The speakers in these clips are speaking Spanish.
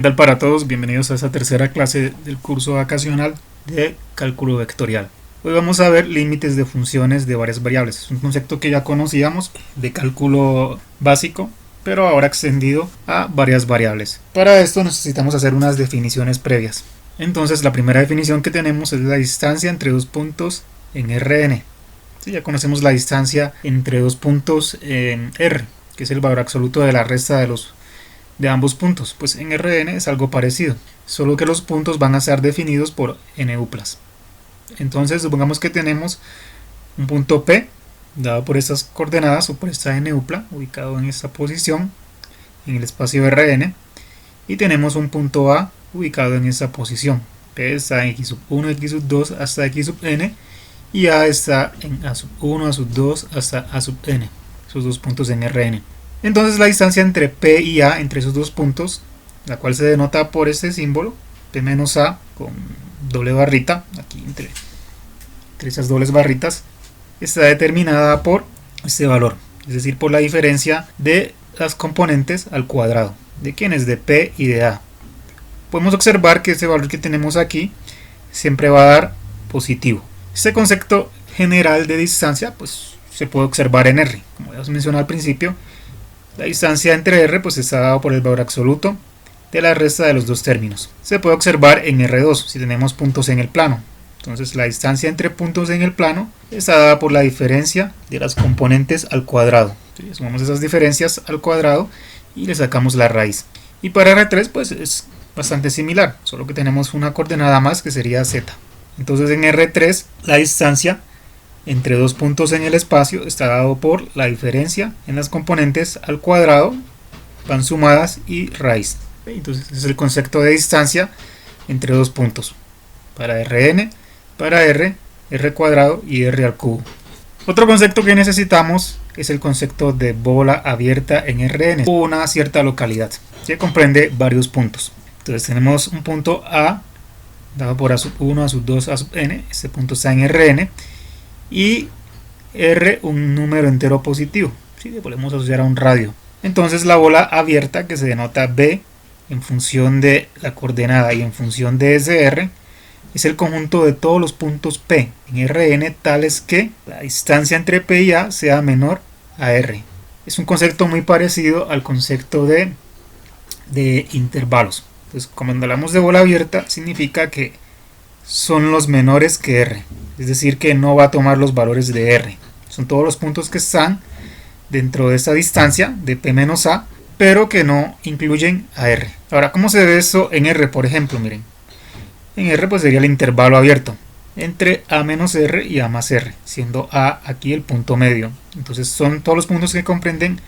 ¿Qué tal para todos? Bienvenidos a esta tercera clase del curso vacacional de cálculo vectorial. Hoy vamos a ver límites de funciones de varias variables. Es un concepto que ya conocíamos de cálculo básico, pero ahora extendido a varias variables. Para esto necesitamos hacer unas definiciones previas. Entonces la primera definición que tenemos es la distancia entre dos puntos en Rn. Sí, ya conocemos la distancia entre dos puntos en R, que es el valor absoluto de la resta de ambos puntos. Pues en Rn es algo parecido, solo que los puntos van a ser definidos por nu+. Entonces supongamos que tenemos un punto P dado por estas coordenadas o por esta nu+, ubicado en esta posición en el espacio Rn, y tenemos un punto A ubicado en esta posición. P está en x1, x2 hasta xn, y A está en a1, a2 hasta an, esos dos puntos en Rn. Entonces la distancia entre P y A, entre esos dos puntos, la cual se denota por este símbolo, P menos A, con doble barrita, aquí entre esas dobles barritas, está determinada por este valor, es decir, por la diferencia de las componentes al cuadrado, de quienes de P y de A. Podemos observar que este valor que tenemos aquí siempre va a dar positivo. Este concepto general de distancia pues se puede observar en R, como ya os mencioné al principio. La distancia entre R pues está dado por el valor absoluto de la resta de los dos términos. Se puede observar en R2 si tenemos puntos en el plano. Entonces la distancia entre puntos en el plano está dada por la diferencia de las componentes al cuadrado. Entonces, sumamos esas diferencias al cuadrado y le sacamos la raíz. Y para R3 pues es bastante similar, solo que tenemos una coordenada más que sería Z. Entonces en R3 la distancia entre dos puntos en el espacio está dado por la diferencia en las componentes al cuadrado, van sumadas y raíz. Entonces ese es el concepto de distancia entre dos puntos para Rn, para R, R cuadrado y R al cubo. Otro concepto que necesitamos es el concepto de bola abierta en Rn, o una cierta localidad que comprende varios puntos. Entonces tenemos un punto A dado por a1, a2, an, este punto está en Rn, y R un número entero positivo, ¿sí? Le podemos asociar a un radio. Entonces la bola abierta, que se denota B en función de la coordenada y en función de SR, es el conjunto de todos los puntos P en Rn tales que la distancia entre P y A sea menor a R. Es un concepto muy parecido al concepto de intervalos. Entonces cuando hablamos de bola abierta significa que son los menores que R, es decir, que no va a tomar los valores de R. Son todos los puntos que están dentro de esta distancia de P menos A, pero que no incluyen a R. Ahora, ¿cómo se ve eso en R? Por ejemplo, miren, en R pues sería el intervalo abierto entre A menos R y A más R, siendo A aquí el punto medio. Entonces son todos los puntos que comprenden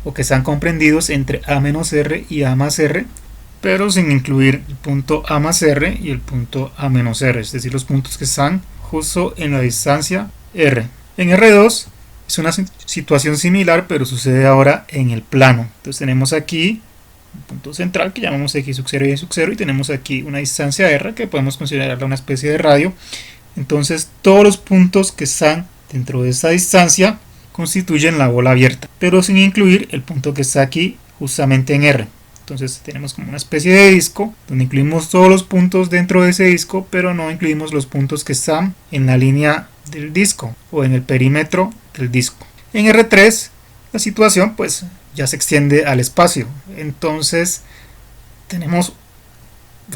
o que están comprendidos entre A menos R y A más R, pero sin incluir el punto A más R y el punto A menos R, es decir, los puntos que están justo en la distancia R. En R2 es una situación similar, pero sucede ahora en el plano. Entonces tenemos aquí un punto central que llamamos x sub 0 y y sub 0, y tenemos aquí una distancia R que podemos considerarla una especie de radio. Entonces todos los puntos que están dentro de esta distancia constituyen la bola abierta, pero sin incluir el punto que está aquí justamente en R. Entonces tenemos como una especie de disco donde incluimos todos los puntos dentro de ese disco, pero no incluimos los puntos que están en la línea del disco o en el perímetro del disco. En R3 la situación pues ya se extiende al espacio. Entonces tenemos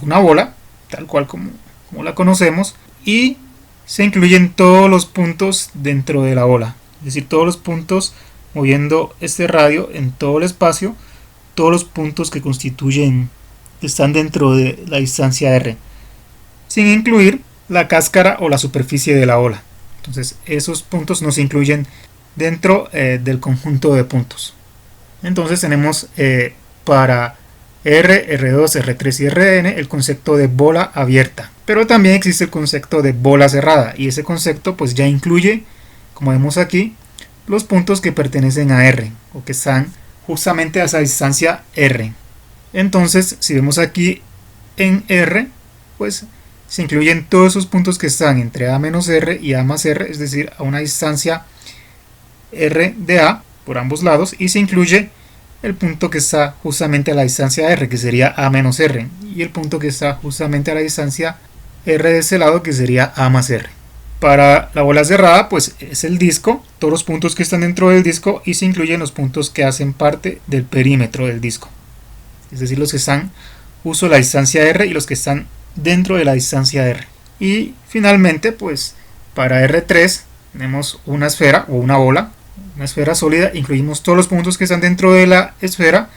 una bola tal cual como la conocemos, y se incluyen todos los puntos dentro de la bola, es decir, todos los puntos moviendo este radio en todo el espacio, todos los puntos que están dentro de la distancia R, sin incluir la cáscara o la superficie de la bola. Entonces esos puntos no se incluyen dentro del conjunto de puntos. Entonces tenemos para R, R2, R3 y Rn el concepto de bola abierta, pero también existe el concepto de bola cerrada, y ese concepto pues ya incluye, como vemos aquí, los puntos que pertenecen a R o que están justamente a esa distancia R. Entonces si vemos aquí en R pues se incluyen todos esos puntos que están entre A menos R y A más R, es decir, a una distancia R de A por ambos lados, y se incluye el punto que está justamente a la distancia r, que sería a menos r, y el punto que está justamente a la distancia r de ese lado, que sería a más r. Para la bola cerrada, pues es el disco, todos los puntos que están dentro del disco, y se incluyen los puntos que hacen parte del perímetro del disco, es decir, los que están justo a la distancia r y los que están dentro de la distancia r. Y finalmente, pues para R3 tenemos una esfera o una bola, una esfera sólida, incluimos todos los puntos que están dentro de la esfera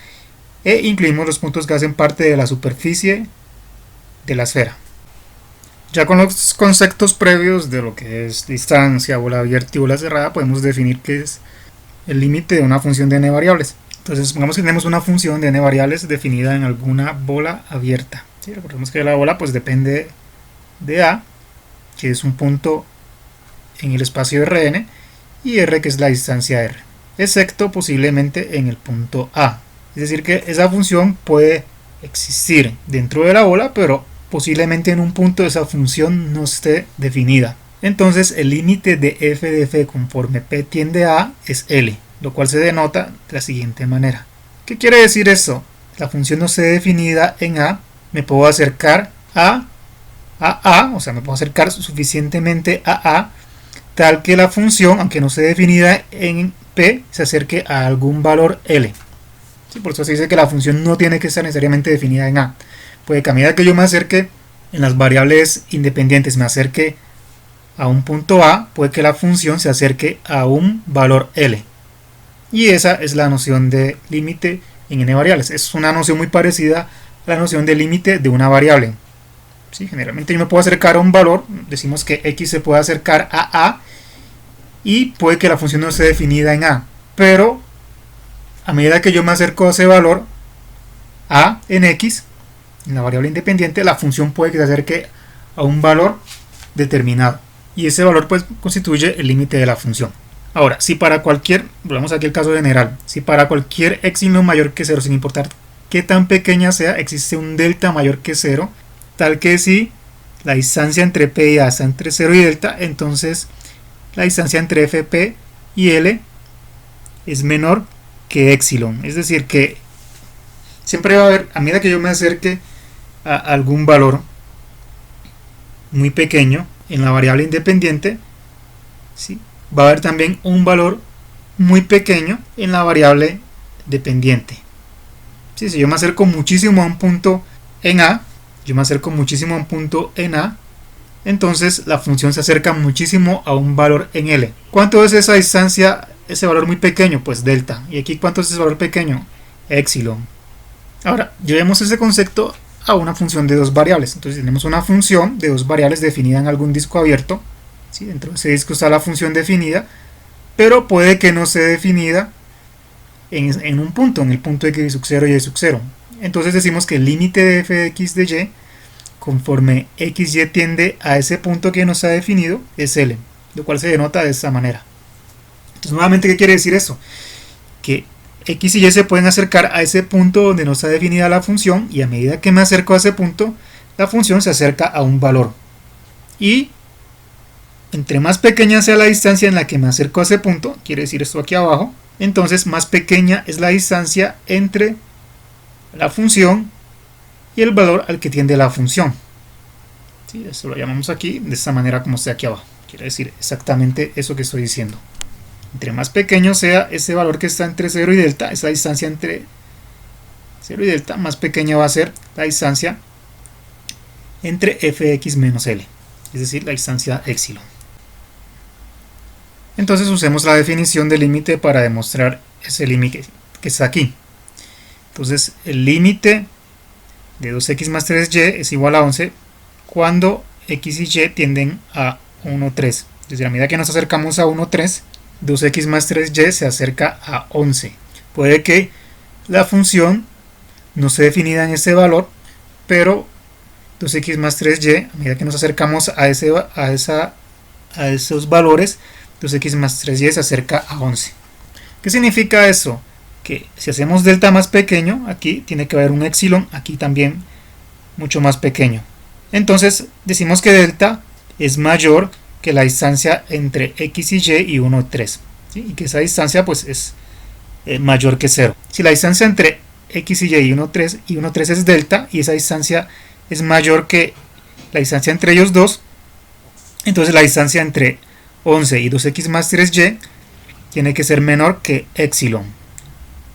e incluimos los puntos que hacen parte de la superficie de la esfera. Ya con los conceptos previos de lo que es distancia, bola abierta y bola cerrada, podemos definir qué es el límite de una función de n variables. Entonces supongamos que tenemos una función de n variables definida en alguna bola abierta. ¿Sí? Recordemos que la bola pues depende de a, que es un punto en el espacio Rn, y r, que es la distancia r, excepto posiblemente en el punto a. Es decir, que esa función puede existir dentro de la bola, pero posiblemente en un punto esa función no esté definida. Entonces el límite de f conforme p tiende a a es L, lo cual se denota de la siguiente manera. ¿Qué quiere decir eso? La función no esté definida en a, me puedo acercar a, o sea, me puedo acercar suficientemente a tal que la función, aunque no esté definida en p, se acerque a algún valor L. ¿Sí? Por eso se dice que la función no tiene que estar necesariamente definida en a. Puede que a medida que yo me acerque en las variables independientes, me acerque a un punto a, puede que la función se acerque a un valor L. Y esa es la noción de límite en n variables. Es una noción muy parecida a la noción de límite de una variable. ¿Sí? Generalmente yo me puedo acercar a un valor, decimos que x se puede acercar a y puede que la función no esté definida en a, pero a medida que yo me acerco a ese valor a en x, en la variable independiente, la función puede que se acerque a un valor determinado, y ese valor pues constituye el límite de la función. Ahora, si para cualquier, volvamos aquí al caso general, si para cualquier epsilon mayor que 0, sin importar qué tan pequeña sea, existe un delta mayor que 0, tal que si la distancia entre p y a está entre 0 y delta, entonces la distancia entre fp y l es menor que epsilon. Es decir, que siempre va a haber, a medida que yo me acerque a algún valor muy pequeño en la variable independiente, ¿sí?, va a haber también un valor muy pequeño en la variable dependiente. ¿Sí? Si yo me acerco muchísimo a un punto en a, entonces la función se acerca muchísimo a un valor en L. ¿Cuánto es esa distancia, ese valor muy pequeño? Pues delta. ¿Y aquí cuánto es ese valor pequeño? Epsilon. Ahora, llevemos ese concepto a una función de dos variables. Entonces tenemos una función de dos variables definida en algún disco abierto. ¿Sí? Dentro de ese disco está la función definida, pero puede que no esté definida en un punto, en el punto x sub 0 y y sub 0. Entonces decimos que el límite de f de x de y, conforme xy tiende a ese punto que no está definido, es L, lo cual se denota de esta manera. Entonces nuevamente, ¿qué quiere decir eso? Que x y y se pueden acercar a ese punto donde no está definida la función, y a medida que me acerco a ese punto, la función se acerca a un valor. Y entre más pequeña sea la distancia en la que me acerco a ese punto, quiere decir esto aquí abajo, entonces más pequeña es la distancia entre la función y el valor al que tiende la función. ¿Sí? Esto lo llamamos aquí de esta manera como está aquí abajo. Quiere decir exactamente eso que estoy diciendo. Entre más pequeño sea ese valor que está entre 0 y delta, esa distancia entre 0 y delta, más pequeña va a ser la distancia entre fx menos L, es decir, la distancia epsilon. Entonces usemos la definición de límite para demostrar ese límite que está aquí. Entonces el límite de 2x más 3y es igual a 11 cuando x y y tienden a 1, 3. Desde la medida que nos acercamos a 1, 3, 2x más 3y se acerca a 11. Puede que la función no esté definida en ese valor, pero 2x más 3y, a medida que nos acercamos a esos valores, 2x más 3y se acerca a 11. ¿Qué significa eso? Que si hacemos delta más pequeño, aquí tiene que haber un epsilon, aquí también mucho más pequeño. Entonces decimos que delta es mayor que la distancia entre x y y 1, 3. ¿Sí? Y que esa distancia pues es mayor que 0. Si la distancia entre x y y 1, 3 es delta y esa distancia es mayor que la distancia entre ellos dos, entonces la distancia entre 11 y 2x más 3y tiene que ser menor que epsilon.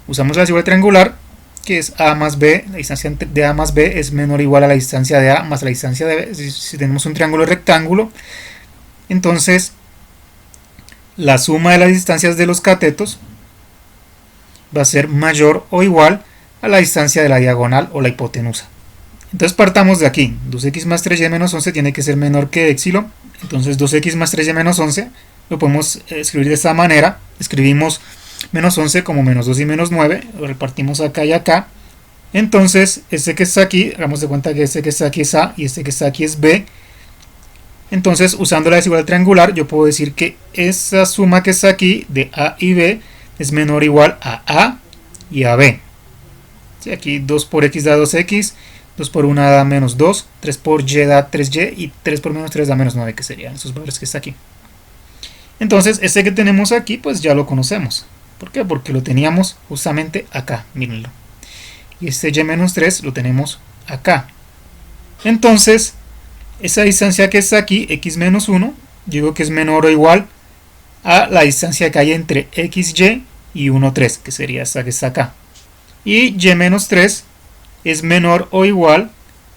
Usamos la desigualdad triangular, que es a más b. La distancia de a más b es menor o igual a la distancia de a más la distancia de b. Si tenemos un triángulo rectángulo, entonces la suma de las distancias de los catetos va a ser mayor o igual a la distancia de la diagonal o la hipotenusa. Entonces partamos de aquí. 2x más 3y menos 11 tiene que ser menor que epsilon. Entonces 2x más 3y menos 11 lo podemos escribir de esta manera. Escribimos menos 11 como menos 2 y menos 9. Lo repartimos acá y acá. Entonces este que está aquí, hagamos de cuenta que este que está aquí es a y este que está aquí es b. Entonces usando la desigualdad triangular yo puedo decir que esa suma que está aquí de a y b es menor o igual a y a b. ¿Sí? Aquí 2 por x da 2x. 2 por 1 da menos 2, 3 por y da 3y y 3 por menos 3 da menos 9, que serían esos valores que está aquí. Entonces, este que tenemos aquí, pues ya lo conocemos. ¿Por qué? Porque lo teníamos justamente acá, mírenlo. Y este y menos 3 lo tenemos acá. Entonces, esa distancia que está aquí, x menos 1, digo que es menor o igual a la distancia que hay entre xy y 1, 3, que sería esta que está acá. Y y menos 3 es menor o igual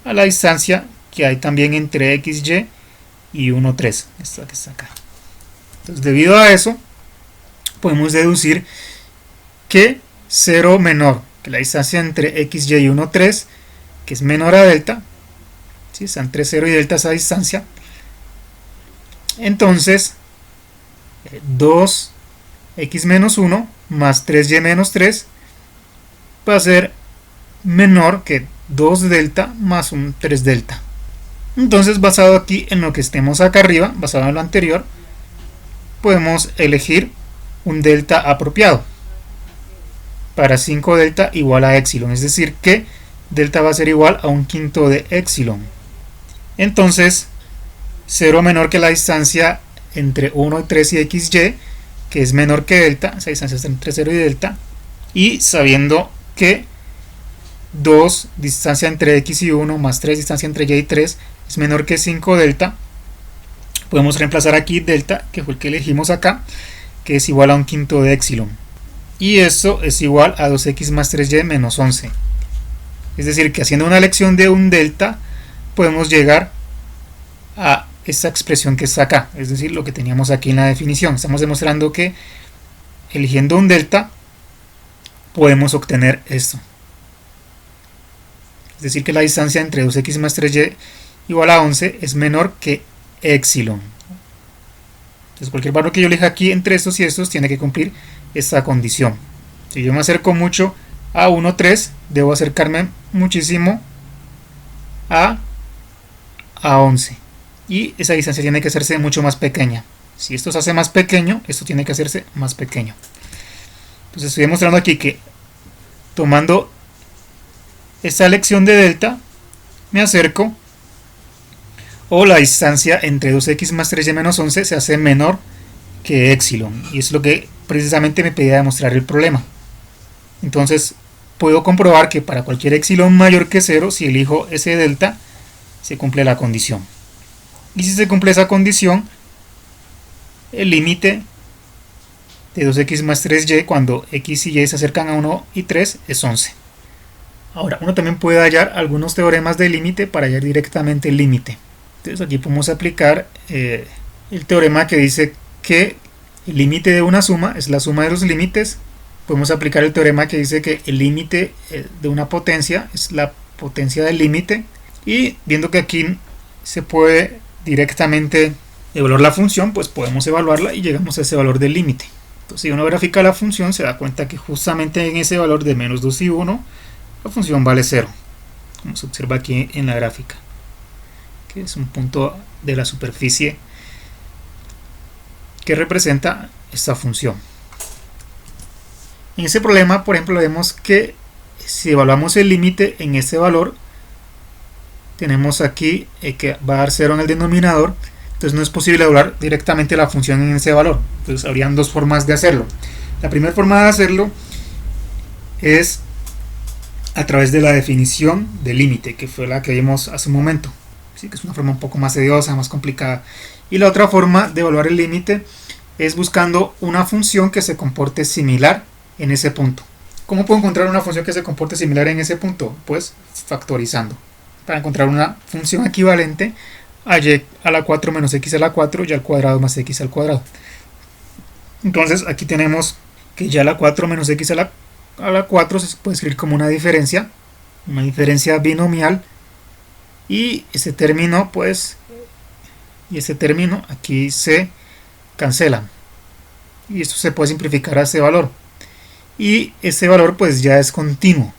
a la distancia que hay también entre xy y 1, 3, esta que está acá. Entonces, debido a eso, podemos deducir que 0 menor que la distancia entre xy y 1, 3, que es menor a delta, ¿sí? Está entre 0 y delta esa distancia. Entonces, 2x menos 1 más 3y menos 3 va a ser menor que 2 delta más un 3 delta. Entonces, basado aquí en lo que estemos acá arriba, basado en lo anterior, podemos elegir un delta apropiado para 5 delta igual a epsilon, es decir que delta va a ser igual a un quinto de epsilon. Entonces 0 menor que la distancia entre 1 y 3 y xy, que es menor que delta, esa distancia está entre 0 y delta, y sabiendo que 2 distancia entre x y 1 más 3 distancia entre y 3 es menor que 5 delta, podemos reemplazar aquí delta, que fue el que elegimos acá, que es igual a un quinto de epsilon, y eso es igual a 2x más 3y menos 11. Es decir que haciendo una elección de un delta podemos llegar a esta expresión que está acá, es decir, lo que teníamos aquí en la definición. Estamos demostrando que eligiendo un delta podemos obtener esto. Es decir que la distancia entre 2x más 3y igual a 11 es menor que epsilon. Entonces cualquier valor que yo elija aquí entre estos y estos tiene que cumplir esta condición. Si yo me acerco mucho a 1, 3, debo acercarme muchísimo a 11. Y esa distancia tiene que hacerse mucho más pequeña. Si esto se hace más pequeño, esto tiene que hacerse más pequeño. Entonces estoy demostrando aquí que tomando esta elección de delta, me acerco, o la distancia entre 2x más 3y menos 11 se hace menor que epsilon. Y es lo que precisamente me pedía demostrar el problema. Entonces puedo comprobar que para cualquier epsilon mayor que 0, si elijo ese delta, se cumple la condición. Y si se cumple esa condición, el límite de 2x más 3y cuando x y y se acercan a 1 y 3 es 11. Ahora, uno también puede hallar algunos teoremas de límite para hallar directamente el límite. Entonces aquí podemos aplicar el teorema que dice que el límite de una suma es la suma de los límites. Podemos aplicar el teorema que dice que el límite de una potencia es la potencia del límite. Y viendo que aquí se puede directamente evaluar la función, pues podemos evaluarla y llegamos a ese valor del límite. Entonces si uno grafica la función se da cuenta que justamente en ese valor de menos 2 y 1 la función vale 0, como se observa aquí en la gráfica, que es un punto de la superficie que representa esta función. En ese problema, por ejemplo, vemos que si evaluamos el límite en este valor, tenemos aquí que va a dar 0 en el denominador, entonces no es posible evaluar directamente la función en ese valor. Entonces habrían dos formas de hacerlo. La primera forma de hacerlo es a través de la definición del límite, que fue la que vimos hace un momento. Así que es una forma un poco más tediosa, más complicada. Y la otra forma de evaluar el límite es buscando una función que se comporte similar en ese punto. ¿Cómo puedo encontrar una función que se comporte similar en ese punto? Pues factorizando. Para encontrar una función equivalente a y a la 4 menos x a la 4 y al cuadrado más x al cuadrado. Entonces aquí tenemos que y a la 4 menos x a la 4 se puede escribir como una diferencia binomial, y ese término pues aquí se cancela, y esto se puede simplificar a ese valor, y ese valor pues ya es continuo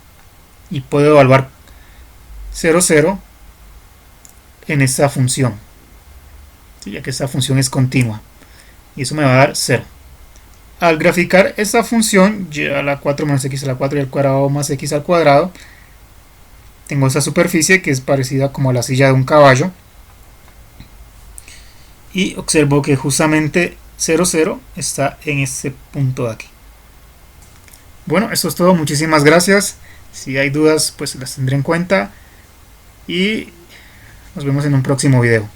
y puedo evaluar 0, 0 en esta función, ya que esta función es continua, y eso me va a dar 0. Al graficar esta función y a la 4 menos x a la 4 y al cuadrado más x al cuadrado, tengo esta superficie que es parecida como a la silla de un caballo, y observo que justamente 0, 0 está en este punto de aquí. Bueno, esto es todo, muchísimas gracias. Si hay dudas pues las tendré en cuenta y nos vemos en un próximo video.